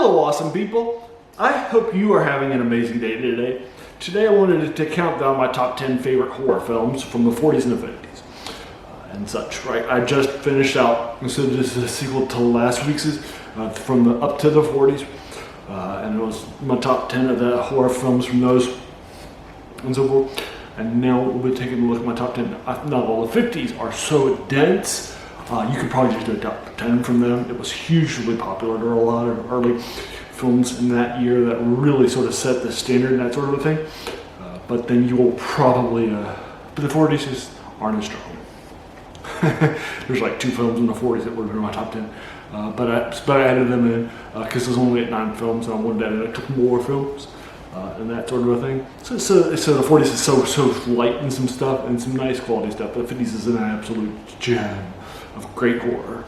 Hello, awesome people. I hope you are having an amazing day today. Today I wanted to count down my top 10 favorite horror films from the 40s and the 50s and such, right? I just finished out, so this is a sequel to last week's, from the up to the 40s, and it was my top 10 of the horror films from those and so forth. And now we'll be taking a look at my top 10. Not all the 50s are so dense. You could probably just do a top 10 from them. It was hugely popular. There were a lot of early films in that year that really sort of set the standard and that sort of thing. But then you will probably, but the 40s just aren't as strong. There's like 2 films in the 40s that would have been in my top 10. But I added them in because there's only 9 films, and I wanted to add a couple more films. And that sort of a thing. So the 40s is so light in some stuff and some nice quality stuff, but the 50s is an absolute gem of great horror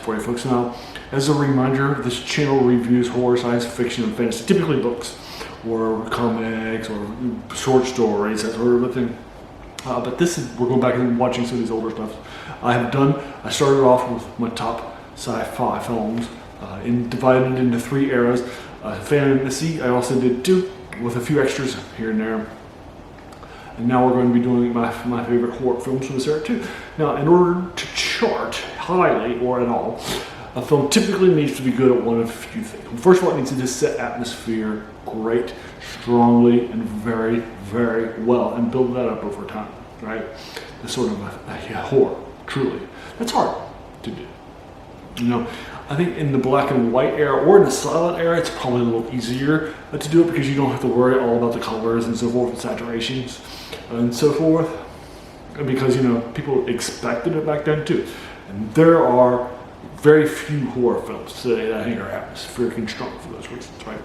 for you folks. Now, as a reminder, this channel reviews horror, science fiction, and fantasy, typically books or comics or short stories, that sort of a thing. But we're going back and watching some of these older stuff. I started off with my top sci-fi films, divided into 3 eras. Fantasy, I also did 2, with a few extras here and there. And now we're going to be doing my favorite horror films from this era too. Now, in order to chart highly or at all, a film typically needs to be good at one of a few things. First of all, it needs to just set atmosphere great, strongly, and very, very well, and build that up over time, right? It's sort of a horror, truly. That's hard to do. I think in the black and white era or in the silent era, it's probably a little easier to do it because you don't have to worry all about the colors and so forth and saturations and so forth. And because, people expected it back then too. And there are very few horror films today that I think are atmospheric and strong for those reasons, right?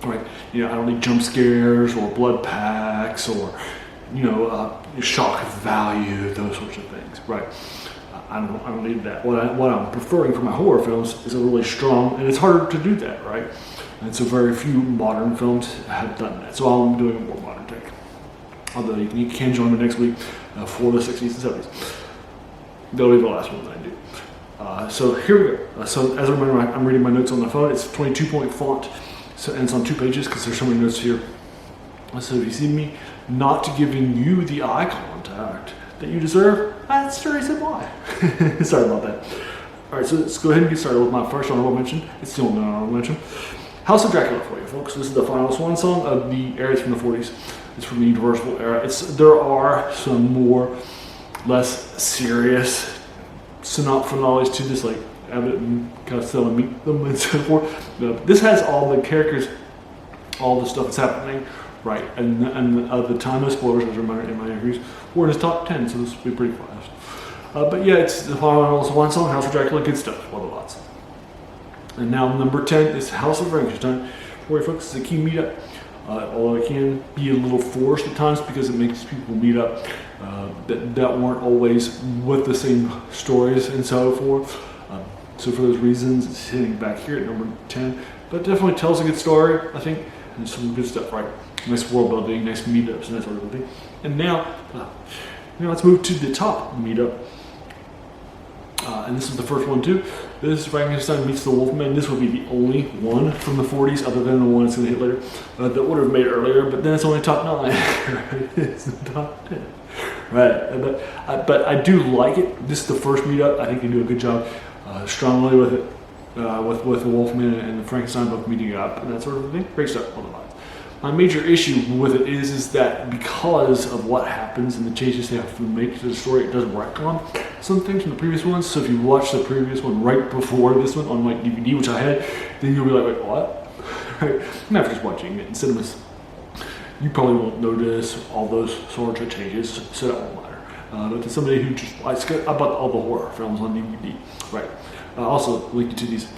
Right? I don't need jump scares or blood packs or, shock value, those sorts of things, right? I don't need that. What I'm preferring for my horror films is a really strong, and it's harder to do that, right? And so very few modern films have done that. So I'm doing a more modern take. Although you can join me next week for the 60s and 70s. That'll be the last one that I do. So here we go. So as a reminder, I'm reading my notes on the phone. It's 22-point font, and it's on 2 pages because there's so many notes here. So if you see me not giving you the eye contact that you deserve, that's the reason why. Sorry about that. All right, so let's go ahead and get started with my first honorable mention. It's still an honorable mention. House of Dracula for you folks. This is the final swan song of the era. It's from the 40s. It's from the Universal era. There are some more, less serious finales to this, like Abbott and Costello meet them and so forth. This has all the characters, all the stuff that's happening, right? And at the time of spoilers, as a reminder in my interviews, we're in his top 10, so this will be pretty fast. But yeah, it's the final swan song, House of Dracula, good stuff, love it lots. And now number 10 is House of Frankenstein. For you folks, it's a key meetup. Although it can be a little forced at times because it makes people meet up that weren't always with the same stories and so forth. So for those reasons, it's hitting back here at number 10. But it definitely tells a good story, I think, and some good stuff, right? Nice world building, nice meetups, and that sort of thing. And now let's move to the top meetup. And this is the first one too. This is Frankenstein meets the Wolfman. This would be the only one from the 40s, other than the one that's going to hit later, that would have made it earlier. But then it's only top 9. Right? It's the top 10. Right? But I do like it. This is the first meetup. I think they do a good job, strongly with it, with the Wolfman and the Frankenstein both meeting up and that sort of thing. Great stuff. All the lines. My major issue with it is that because of what happens and the changes they have to make to the story, it doesn't work on some things from the previous ones. So if you watch the previous one right before this one on my DVD, which I had, then you'll be like, wait, what? Right? I'm not just watching it in cinemas. You probably won't notice all those sorts of changes, so that won't matter. But to somebody who just, I bought all the horror films on DVD, right? Also link you to these.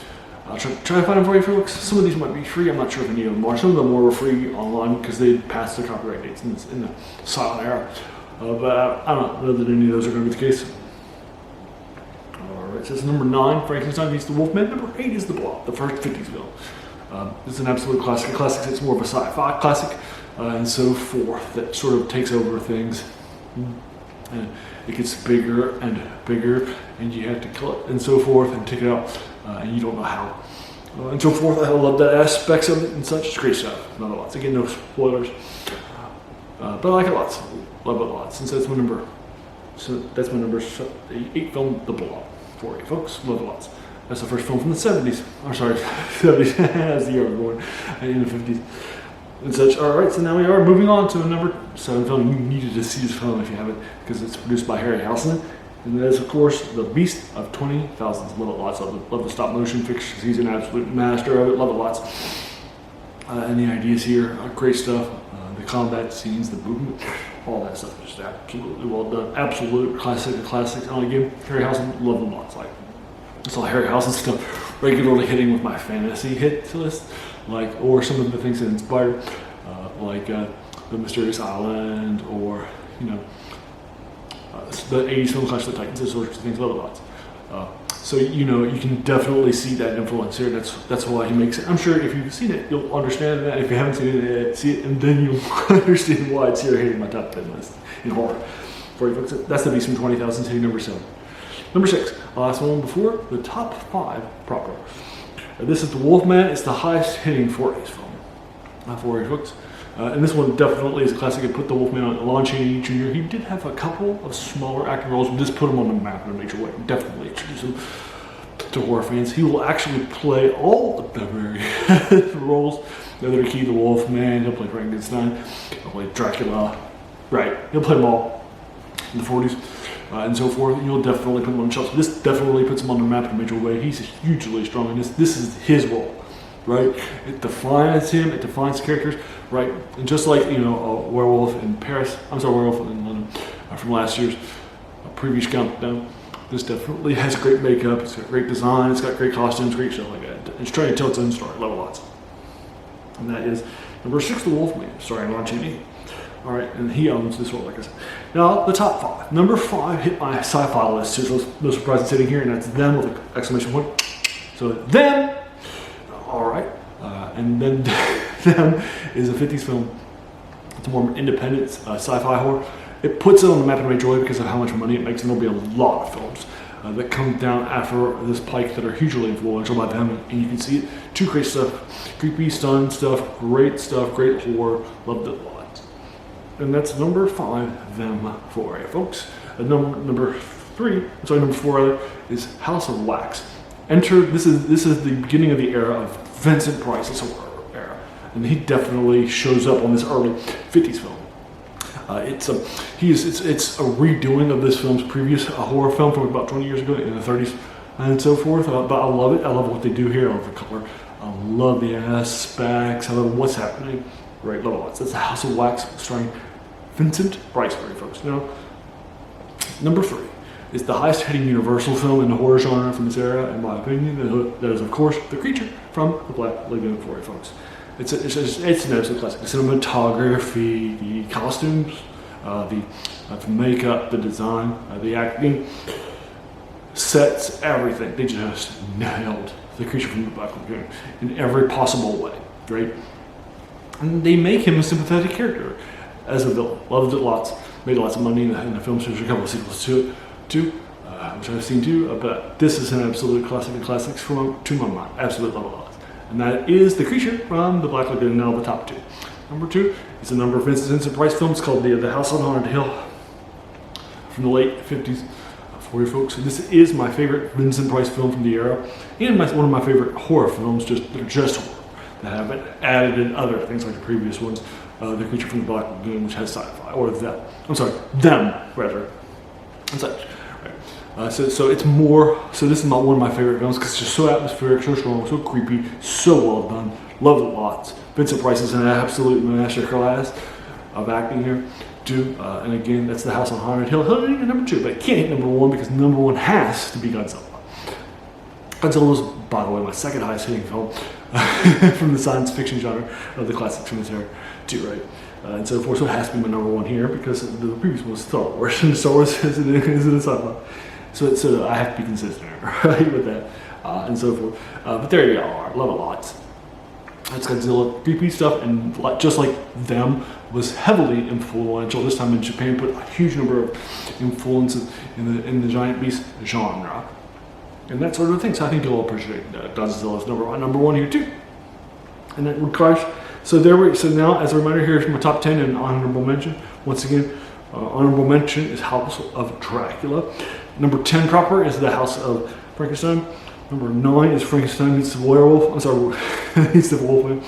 I'll try to find them for you folks. Some of these might be free. I'm not sure if any of them are. Some of them were free online because they passed their copyright dates in the silent era. But I don't know that any of those are going to be the case. Alright, so it's number 9, Frankenstein meets the Wolfman. Number 8 is The Blob, the first 50s film. It's an absolute classic. A classic, it's more of a sci-fi classic and so forth that sort of takes over things. And it gets bigger, and you have to kill it and so forth and take it out. And you don't know how. and so forth. I love that aspects of it and such. It's great stuff. Not a lot. Again, no spoilers. But I like it lots. Love it lots. And so that's my number. So that's my number 8 film, The Blob, for you folks. Love it lots. That's the first film from the 70s. Or sorry, 70s. That's the year I was born. In the 50s. And such. Alright, so now we are moving on to a number 7 film. You needed to see this film if you haven't, because it's produced by Harryhausen. And that is, of course, The Beast of 20,000. Love it lots. Love the stop motion fixtures. He's an absolute master of it. Love it lots. And the ideas here are great stuff. The combat scenes, the movement, all that stuff. Just absolutely well done. Absolute classic of classics. And again, Harryhausen, love them lots. Like, it's all Harryhausen stuff regularly hitting with my fantasy hit list. Like, or some of the things that inspired, like The Mysterious Island, or, you know, the 80s film Clash of the Titans, those sorts of things, love it lots. So, you know, you can definitely see that influence here. That's why he makes it. I'm sure if you've seen it, you'll understand that. If you haven't seen it yet, see it, and then you'll understand why it's here hitting my top 10 list in horror. For you folks, that's The Beast from 20,000, hitting number 7. Number 6, last one before, the top 5 proper. This is The Wolfman. It's the highest hitting 40s film for you folks. And this one definitely is a classic. It put The Wolfman on. Lon Chaney Jr. He did have a couple of smaller acting roles, but just put him on the map in a major way. Definitely introduce him to horror fans. He will actually play all of the very roles that are key. The Wolfman. He'll play Frankenstein. He'll play Dracula. Right. He'll play them all in the 40s. And so forth. You'll definitely put him on the shelf. This definitely puts him on the map in a major way. He's hugely strong in this. This is his role. Right? It defines him, it defines characters, right? And just like, you know, a Werewolf in Paris, Werewolf in London, from last year's previous countdown, this definitely has great makeup, it's got great design, it's got great costumes, great stuff like that. It's trying to tell its own story, love it lots. And that is number 6, The Wolfman, starring Lon Chaney. Alright, and he owns this role, like I said. Now, the top 5. Number 5 hit my sci-fi list, so no surprise sitting here, and that's Them with an exclamation point. So, Them! Alright, and then Them is a 50s film. It's more independent sci-fi horror. It puts it on the map in a major way because of how much money it makes, and there'll be a lot of films that come down after this pike that are hugely influential by them, and you can see it. 2 great stuff, creepy, stun stuff, great horror, loved it a lot. And that's number 5, Them for you folks. Number 4 rather, is House of Wax. This is the beginning of the era of Vincent Price's horror era, and he definitely shows up on this early 50s film. It's a redoing of this film's previous horror film from about 20 years ago in the 30s and so forth. But I love it. I love what they do here. I love the color. I love the aspects. I love what's happening. Right, love it lots. That's the House of Wax starring Vincent Price for you folks. Now, number 3. It's the highest hitting Universal film in the horror genre from this era, in my opinion. That is, of course, The Creature from the Black Lagoon for you folks. It's an absolute classic. The cinematography, the costumes, the makeup, the design, the acting, sets, everything. They just nailed The Creature from the Black Lagoon in every possible way, right? And they make him a sympathetic character as a villain. Loved it lots. Made lots of money in the film. There's a couple of sequels to it. Which I've seen too, but this is an absolute classic of classics to my mind. Absolute love it lots. And that is The Creature from the Black Lagoon, now the top 2. Number 2 is a number of Vincent Price films called The House on Haunted Hill from the late 50s for you folks. And this is my favorite Vincent Price film from the era, and one of my favorite horror films, just horror, that haven't added in other things like the previous ones. The Creature from the Black Lagoon, which has sci-fi, or Them, rather, and such. So it's more. So this is not one of my favorite films because it's just so atmospheric, so strong, so creepy, so well done. Love it lots. Vincent Price is an absolute masterclass of acting here, too. And again, that's The House on Haunted Hill. He'll hit number 2, but it can't hit number 1 because number 1 has to be Godzilla. Godzilla was, by the way, my second highest hitting film from the science fiction genre of the classics from this era, too, right? And so forth. So it has to be my number 1 here because the previous one was Star Wars, and Star Wars is in a sci-fi. So I have to be consistent, right, with that, and so forth. But there you are. Love it lots. It's Godzilla, creepy stuff, and just like Them, was heavily influential. This time in Japan, put a huge number of influences in the giant beast genre. and that sort of thing. So I think you'll appreciate Godzilla's number one here too. And that requires, so now as a reminder, here's my top 10 and honorable mention. Once again, honorable mention is House of Dracula. Number 10 proper is the House of Frankenstein. Number 9 is Frankenstein meets the werewolf. I'm sorry, meets the Wolfman.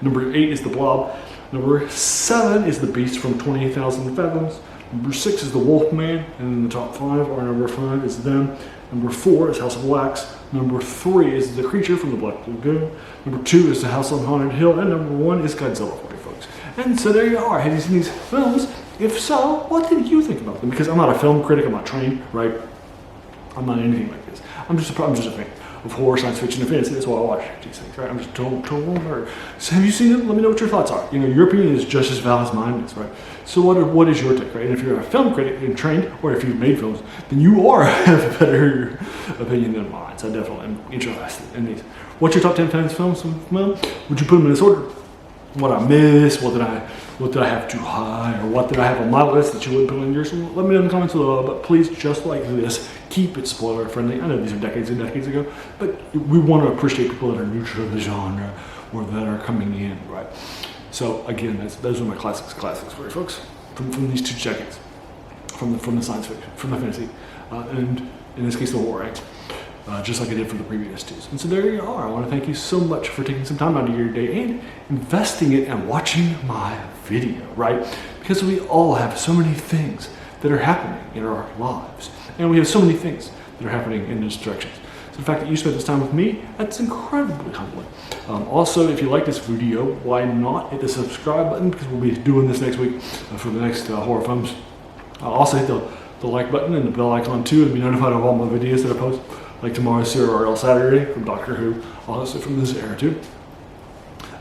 Number 8 is the Blob. Number 7 is the Beast from 28,000 Fathoms. Number 6 is the Wolfman, and then the top 5 are number 5 is Them. Number 4 is House of Wax. Number 3 is The Creature from the Black Lagoon. Number 2 is The House on Haunted Hill, and number 1 is Godzilla for you folks. And so there you are. Have you seen these films? If so, what did you think about them? Because I'm not a film critic, I'm not trained, right? I'm not anything like this. I'm just a fan of horror, science fiction, and fantasy. That's why I watch these things, right? I'm just a total nerd. So have you seen it? Let me know what your thoughts are. Your opinion is just as valid as mine is, right? So what is your take, right? And if you're a film critic and trained, or if you've made films, then you have a better opinion than mine. So I definitely am interested in these. What's your top 10 films? Well, would you put them in this order? What I missed? What did I have too high? Or what did I have on my list that you wouldn't put in yours? Let me know in the comments below. But please, just like this, keep it spoiler friendly. I know these are decades and decades ago, but we want to appreciate people that are new to the genre or that are coming in, right? So again, those are my classics for you folks from these 2 decades, from the science fiction, from the fantasy, and in this case the horror, right? Just like I did for the previous 2s. And so there you are. I want to thank you so much for taking some time out of your day and investing it and watching my video, right? Because we all have so many things that are happening in our lives. And we have so many things that are happening in those directions. So the fact that you spent this time with me, that's incredibly humbling. Also, if you like this video, why not hit the subscribe button? Because we'll be doing this next week for the next horror films. Also hit the like button and the bell icon too, and be notified of all my videos that I post. Like tomorrow's CRL Saturday from Doctor Who, also from this era too.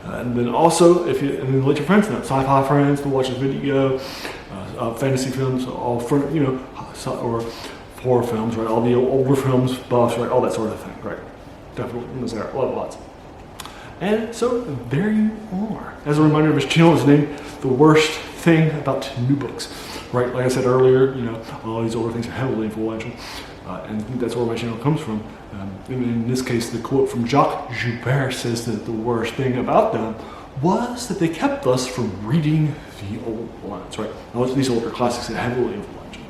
And then also, and then let your friends know, sci-fi friends to watch this video, fantasy films, all for or horror films, right? All the older films, buffs, right? All that sort of thing, right? Definitely in this era, lots. And so there you are. As a reminder, this channel is named The Worst Thing About New Books, right? Like I said earlier, all these older things are heavily influential. And that's where my channel comes from. In this case, the quote from Jacques Joubert says that the worst thing about them was that they kept us from reading the old ones, right? These older classics are heavily influential,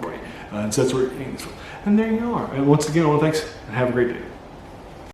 right? And so that's where you're getting this from. And there you are. And once again, I want to thanks and have a great day.